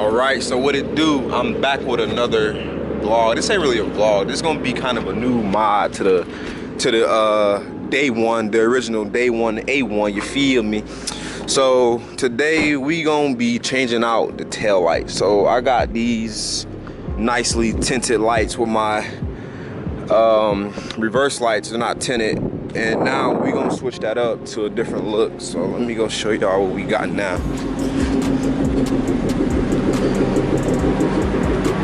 Alright, so what it do, I'm back with another vlog. This ain't really a vlog. This is gonna be kind of a new mod to the day one, the original day one A1, you feel me? So today we gonna be changing out the tail lights. So I got these nicely tinted lights with my reverse lights. They're not tinted, and now we gonna switch that up to a different look. So let me go show y'all what we got now.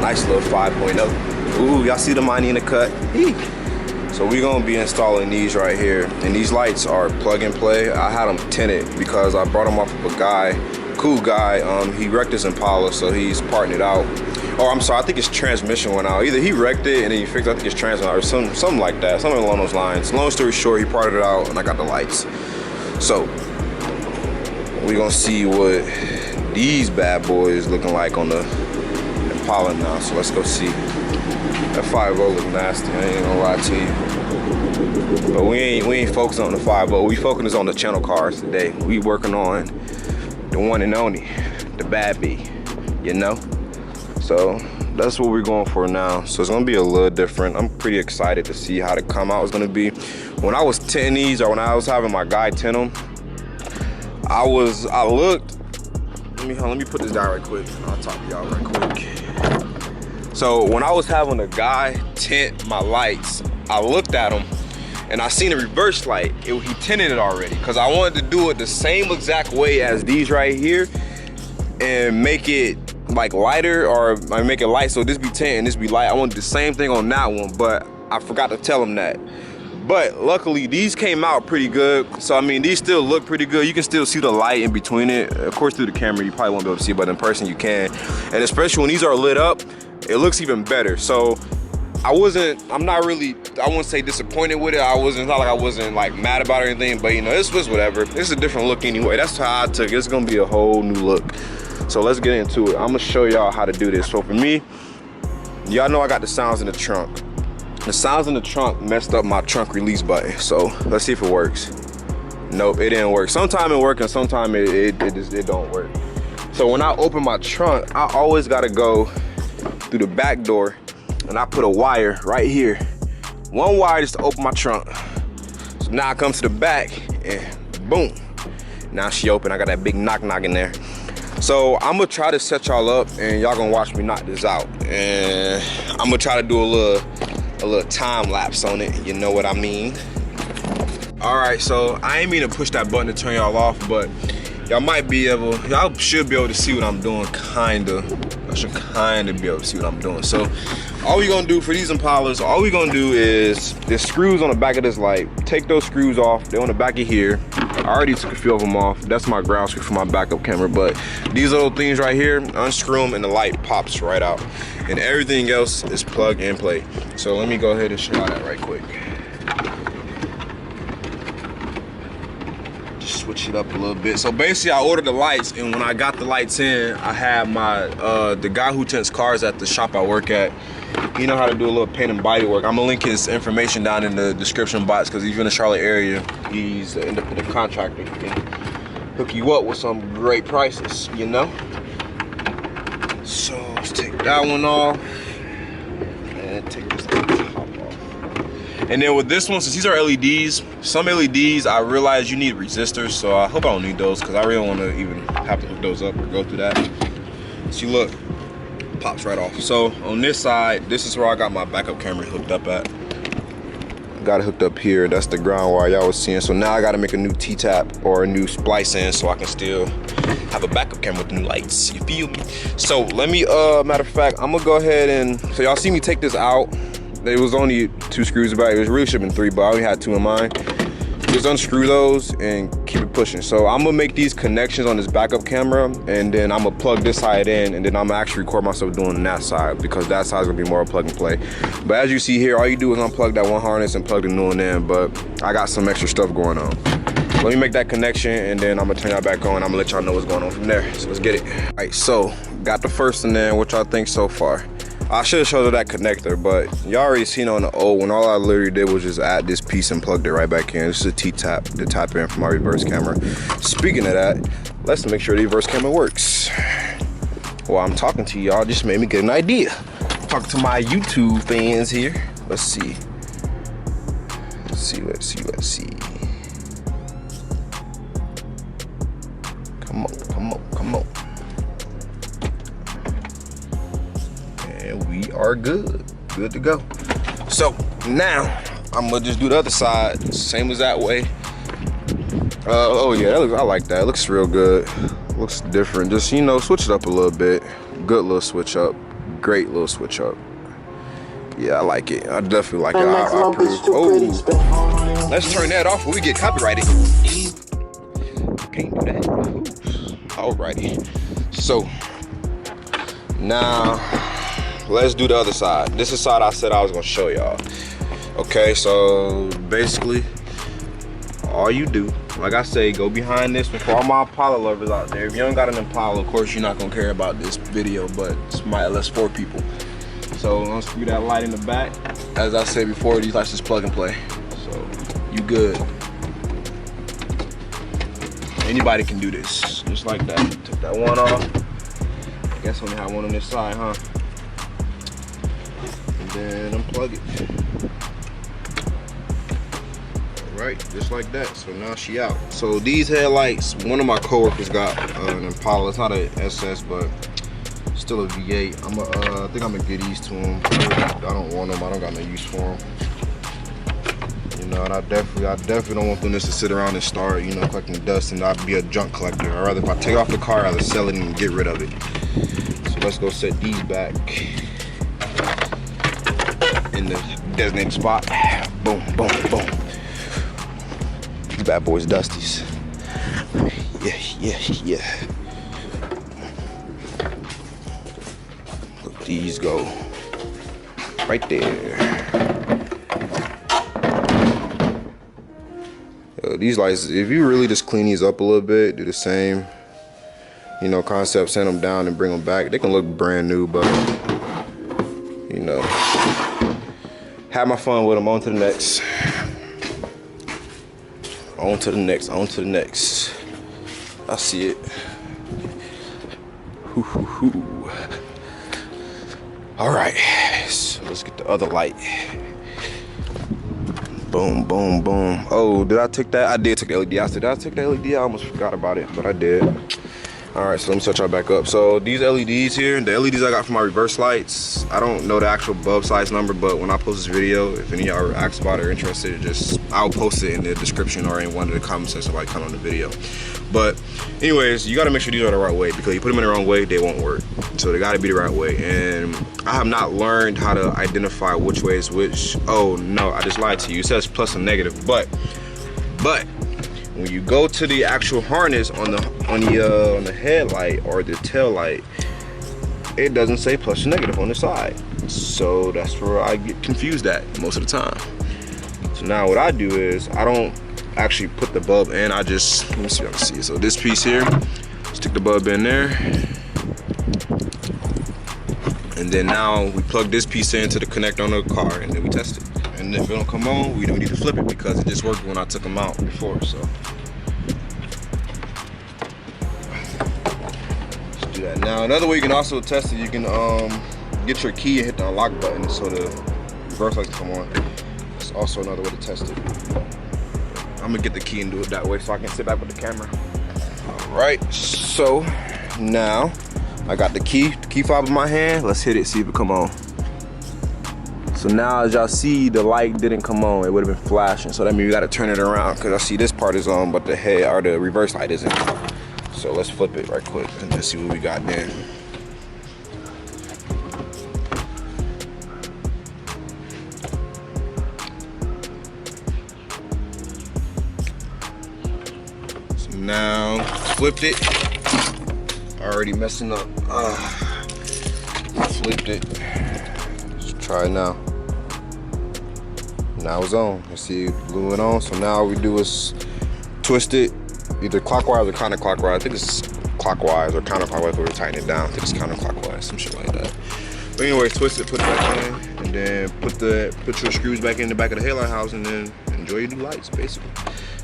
Nice little 5.0. Ooh, y'all see the money in the cut? Eek. So we're gonna be installing these right here, and these lights are plug and play. I had them tinted because I brought them off of a guy, cool guy. He wrecked his Impala, so he's parting it out. Oh, I'm sorry, I think his transmission went out. Either he wrecked it and then he fixed it, I think his transmission or something like that, something along those lines. Long story short, he parted it out and I got the lights. So we're gonna see what these bad boys looking like on the Impala now. So let's go see. That 5.0 look nasty, I ain't gonna lie to you. But we ain't focusing on the 5.0, we focusing on the channel cars today. We working on the one and only, the bad B, you know? So that's what we're going for now. So it's gonna be a little different. I'm pretty excited to see how the come out is gonna be. When I was tinting these, or when I was having my guy tint them, I looked, let me put this down right quick. I'll talk to y'all right quick. So when I was having a guy tint my lights, I looked at him and I seen a reverse light. He tinted it already, because I wanted to do it the same exact way as these right here and make it like lighter, or I make it light so this be tint and this be light. I wanted the same thing on that one, but I forgot to tell him that. But luckily these came out pretty good. So I mean, these still look pretty good. You can still see the light in between it. Of course through the camera you probably won't be able to see, but in person you can. And especially when these are lit up, it looks even better. So I wouldn't say disappointed with it. It's not like I wasn't like mad about it or anything, but you know, this was whatever. It's a different look anyway. That's how I took it. It's gonna be a whole new look. So let's get into it. I'm gonna show y'all how to do this. So for me, y'all know I got the sounds in the trunk. The sounds in the trunk messed up my trunk release button. So let's see if it works. Nope, it didn't work. Sometimes it works and sometimes it don't work. So when I open my trunk, I always gotta go through the back door, and I put a wire right here. One wire just to open my trunk. So now I come to the back and boom. Now she open, I got that big knock in there. So I'm gonna try to set y'all up and y'all gonna watch me knock this out. And I'm gonna try to do a little time lapse on it, you know what I mean? All right, so I ain't mean to push that button to turn y'all off, but y'all should be able to see what I'm doing, kinda. I should kinda be able to see what I'm doing. So all we gonna do for these Impalas, all we gonna do is, there's screws on the back of this light. Take those screws off, they're on the back of here. I already took a few of them off. That's my ground screw for my backup camera, but these little things right here, unscrew them and the light pops right out. And everything else is plug and play. So let me go ahead and show you that right quick. Just switch it up a little bit. So basically I ordered the lights, and when I got the lights in, I had my, the guy who tints cars at the shop I work at, he know how to do a little paint and body work. I'm gonna link his information down in the description box, because if you're in the Charlotte area, he's an independent contractor. He can hook you up with some great prices, you know? So let's take that one off and take this top off. And then with this one, since these are LEDs, some LEDs I realize you need resistors, so I hope I don't need those, because I really want to even have to hook those up or go through that. See, look, pops right off. So on this side, this is where I got my backup camera hooked up at. Got it hooked up here. That's the ground wire y'all was seeing. So now I got to make a new T-tap or a new splice in, so I can still have a backup camera with the new lights. You feel me? So let me, matter of fact, I'm gonna go ahead and, so y'all see me take this out. There was only 2 screws about it. It was really should have been 3, but I only had 2 in mine. Just unscrew those and keep it pushing. So I'm gonna make these connections on this backup camera, and then I'm gonna plug this side in, and then I'm gonna actually record myself doing that side, because that side's gonna be more plug and play. But as you see here, all you do is unplug that one harness and plug the new one in, but I got some extra stuff going on. Let me make that connection, and then I'm gonna turn y'all back on. I'm gonna let y'all know what's going on from there. So let's get it. All right, so got the first one in. What y'all think so far? I should have showed you that connector, but y'all already seen on the old one. All I literally did was just add this piece and plugged it right back in. This is a T-tap to tap in for my reverse camera. Speaking of that, let's make sure the reverse camera works. while I'm talking to y'all just made me get an idea. Talking to my YouTube fans here. Let's see. Let's see. Come on. And we are good to go. So now I'm gonna just do the other side, same as that way. Oh yeah, I like that. It looks real good. Looks different. Just, you know, switch it up a little bit. Good little switch up. Great little switch up. Yeah, I like it. I definitely like it. I approve. Oh, let's turn that off when we get copyrighted. Can't do that. Ooh. Alrighty. So now let's do the other side. This is the side I said I was gonna show y'all. Okay, so basically, all you do, like I say, go behind this one. For all my Impala lovers out there, if you don't got an Impala, of course you're not gonna care about this video, but it's my LS4 people. So unscrew that light in the back. As I said before, these lights just plug and play. So you good. Anybody can do this, just like that. Took that one off. I guess only have one on this side, huh? And then unplug it. Right, just like that. So now she out. So these headlights, one of my coworkers got an Impala. It's not an SS, but still a V8. I think I'm gonna get these to him. I don't want them. I don't got no use for them. You know, and I definitely don't want them just to sit around and start, you know, collecting dust, and I'd be a junk collector. I'd rather, if I take it off the car, I'd rather sell it and get rid of it. So let's go set these back in the designated spot. Boom, boom, boom. These bad boys dusties. Yeah. Look, these go right there. Yo, these lights, if you really just clean these up a little bit, do the same, you know, concept, send them down and bring them back, they can look brand new, but, you know, have my fun with them. On to the next. On to the next. I see it. All right, so let's get the other light. Boom, boom, boom. Oh, did I take that? I did take the LED. I said, did I take the LED? I almost forgot about it, but I did. All right, so let me set y'all back up. So these LEDs here, the LEDs I got for my reverse lights, I don't know the actual bulb size number, but when I post this video, if any of y'all are asked about it or interested, I'll post it in the description or in one of the comment sections while you come on the video. But anyways, you gotta make sure these are the right way, because you put them in the wrong way, they won't work. So they gotta be the right way. And I have not learned how to identify which way is which. Oh no, I just lied to you. It says plus and negative, but when you go to the actual harness on the headlight or the tail light, it doesn't say plus or negative on the side. So that's where I get confused at most of the time. So now what I do is I don't actually put the bulb in. I just, let me see if I can see it. So this piece here, stick the bulb in there. And then now we plug this piece into the connector on the car, and then we test it. And if it don't come on, we don't need to flip it because it just worked when I took them out before. So let's do that. Now another way you can also test it, you can get your key and hit the unlock button so the reverse lights come on. It's also another way to test it. I'm gonna get the key and do it that way so I can sit back with the camera. All right, so now I got the key fob in my hand. Let's hit it, see if it come on. So now as y'all see, the light didn't come on. It would have been flashing. So that means we gotta turn it around, because I see this part is on, but the head or the reverse light isn't. So let's flip it right quick and just see what we got then. So now flipped it. Already messing up. Flipped it. Let's try it now. Now it's on. You see it glue it on. So now all we do is twist it either clockwise or counterclockwise. I think it's clockwise or counterclockwise, where we tighten it down. I think it's counterclockwise, some shit like that. But anyways, twist it, put it back in, and then put your screws back in the back of the headlight house, and then enjoy your new lights, basically.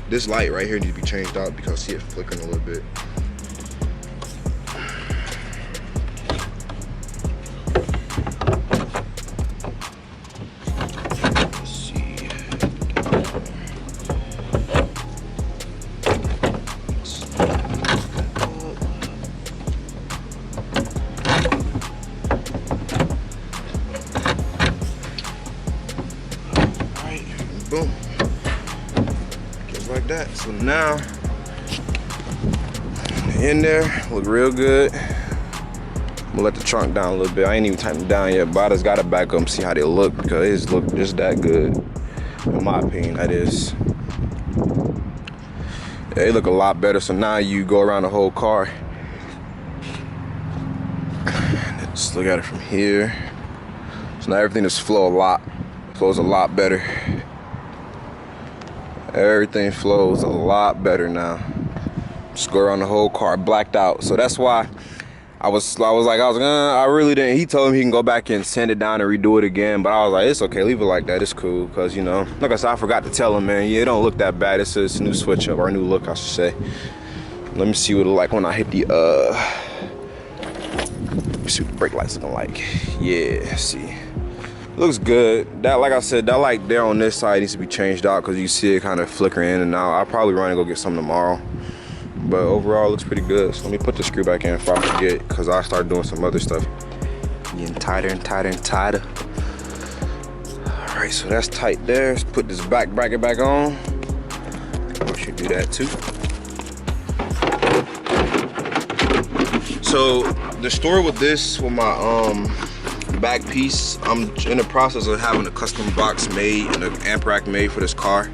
This light right here needs to be changed out because see it flickering a little bit. So now, in there, look real good. I'm gonna let the trunk down a little bit. I ain't even tightened it down yet, but I just gotta back up and see how they look because it just look just that good. In my opinion, that is. Yeah, they look a lot better. So now you go around the whole car. Let's look at it from here. So now everything just flows a lot better. Everything flows a lot better now. Just go around the whole car, blacked out. So that's why I was like, I really didn't. He told me he can go back and sand it down and redo it again, but I was like, it's okay, leave it like that. It's cool, cause you know, like I said, I forgot to tell him, man. Yeah, it don't look that bad. It's a new switch up or a new look, I should say. Let me see what it look like when I hit the let me see what the brake lights looking like. Yeah, see. Looks good. That, like I said, that light there on this side needs to be changed out because you see it kind of flickering in and out. I'll probably run and go get some tomorrow. But overall, it looks pretty good. So let me put the screw back in before I forget because I start doing some other stuff. Getting tighter and tighter and tighter. All right, so that's tight there. Let's put this back bracket back on. I should do that too. So the story with this, with my back piece, I'm in the process of having a custom box made and an amp rack made for this car.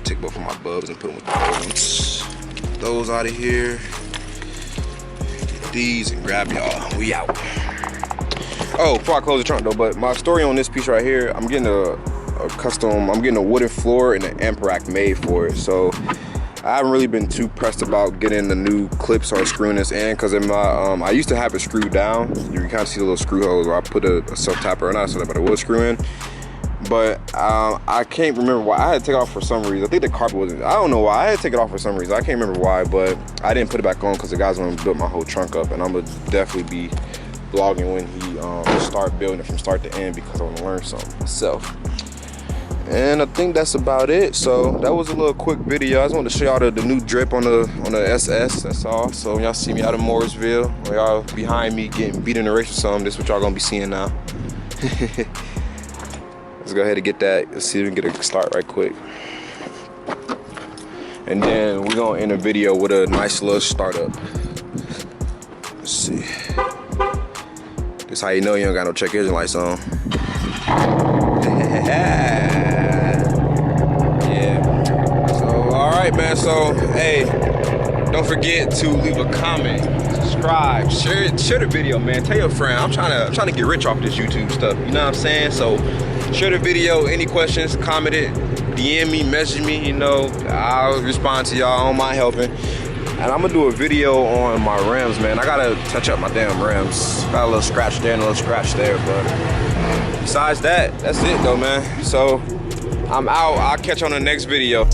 Take both of my bulbs and put them with the bulbs. Get those out of here. Get these and grab y'all. We out. Oh, before I close the trunk though, but my story on this piece right here, I'm getting a custom, I'm getting a wooden floor and an amp rack made for it. So I haven't really been too pressed about getting the new clips or screwing this in because in my I used to have it screwed down. You can kind of see the little screw holes where I put a self tapper, or not self tapper, but a wood screw in. But I can't remember why. I had to take it off for some reason. I think the carpet wasn't, I don't know why. I had to take it off for some reason. I can't remember why, but I didn't put it back on because the guy's gonna build my whole trunk up, and I'm gonna definitely be vlogging when he start building it from start to end because I want to learn something myself. And I think that's about it. So that was a little quick video. I just wanted to show y'all the new drip on the SS. That's all. So when y'all see me out of Mooresville, or y'all behind me getting beat in the race or something, this is what y'all gonna be seeing now. Let's go ahead and get that. Let's see if we can get a start right quick. And then we're gonna end the video with a nice little startup. Let's see. This how you know you don't got no check engine lights on. Alright, man, so hey, don't forget to leave a comment, subscribe, share the video, man. Tell your friend. I'm trying to get rich off this YouTube stuff, you know what I'm saying? So share the video. Any questions, comment it, DM me, message me, you know, I'll respond to y'all. I don't mind helping. And I'm gonna do a video on my rims, man. I gotta touch up my damn rims. Got a little scratch there and a little scratch there, but besides that, that's it though, man. So I'm out. I'll catch you on the next video.